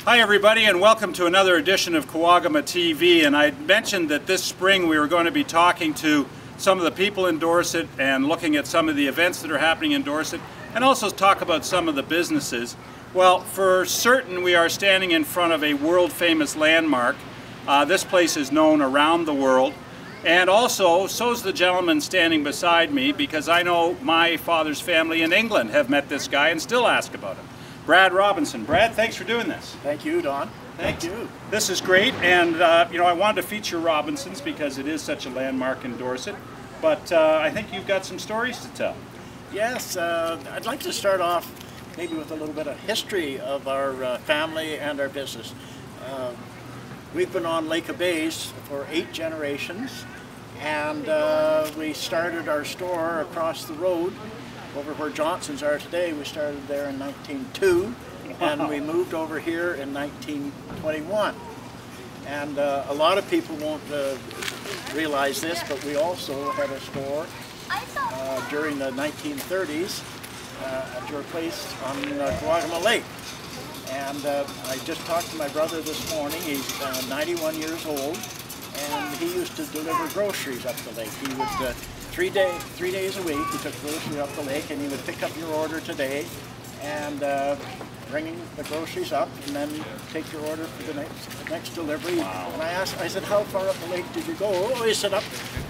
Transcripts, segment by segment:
Hi everybody, and welcome to another edition of Kawagama TV. And I mentioned that this spring we were going to be talking to some of the people in Dorset and looking at some of the events that are happening in Dorset, and also talk about some of the businesses. Well, for certain we are standing in front of a world famous landmark. This place is known around the world, and also so's the gentleman standing beside me, because I know my father's family in England have met this guy and still ask about him. Brad Robinson. Brad, thanks for doing this. Thank you, Don. Thanks. Thank you. This is great, and you know, I wanted to feature Robinsons because it is such a landmark in Dorset, but I think you've got some stories to tell. Yes, I'd like to start off maybe with a little bit of history of our family and our business. We've been on Lake of Bays for 8 generations, and we started our store across the road over where Johnson's are today. We started there in 1902, and we moved over here in 1921. And a lot of people won't realize this, but we also had a store during the 1930s at your place on Kawagama Lake. And I just talked to my brother this morning. He's 91 years old, and he used to deliver groceries up the lake. He would 3 days a week, he took groceries up the lake, and he would pick up your order today and bring the groceries up, and then take your order for the next delivery. Wow. And I said, how far up the lake did you go? Oh, he said up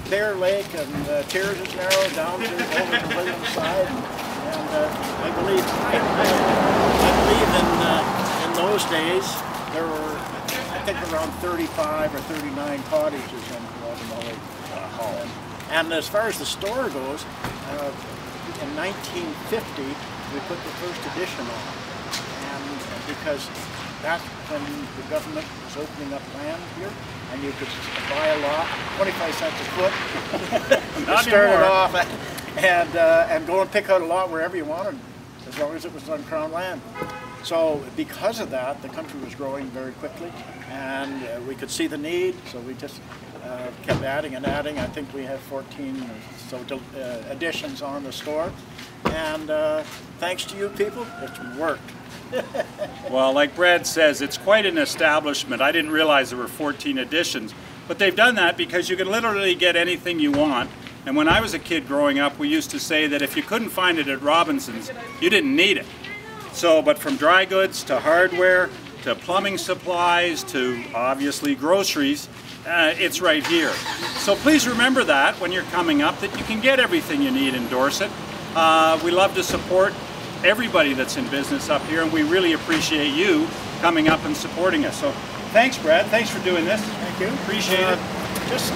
Bear Lake, and Tears is narrow, down to over to Williams side. And I believe in those days there were, I think, around 35 or 39 cottages on Kawagama Lake. And as far as the store goes, in 1950 we put the first edition on, and because that's when the government was opening up land here, and you could buy a lot, 25 cents a foot. Not started off, and go and pick out a lot wherever you wanted, as long as it was on Crown land. So because of that, the country was growing very quickly, and we could see the need, so we just kept adding and adding. I think we have 14 or so additions on the store, and thanks to you people, it's worked. Well, like Brad says, it's quite an establishment. I didn't realize there were 14 additions, but they've done that because you can literally get anything you want. And when I was a kid growing up, we used to say that if you couldn't find it at Robinson's, you didn't need it. So, but from dry goods to hardware to plumbing supplies to obviously groceries, it's right here. So please remember that when you're coming up, that you can get everything you need in Dorset. We love to support everybody that's in business up here, and we really appreciate you coming up and supporting us. So thanks, Brad. Thanks for doing this. Thank you. Appreciate it. Just,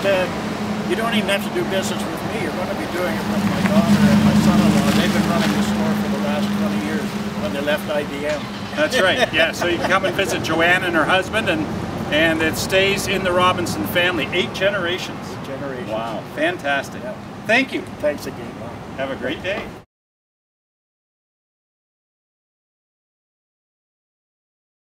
you don't even have to do business with me. You're going to be doing it with my daughter and my son-in-law. They've been running the store for the last 20 years when they left IBM. That's right. Yeah, so you can come and visit Joanne and her husband, and it stays in the Robinson family. 8 generations. 8 generations. Wow, fantastic. Yeah. Thank you. Thanks again. Have a great day.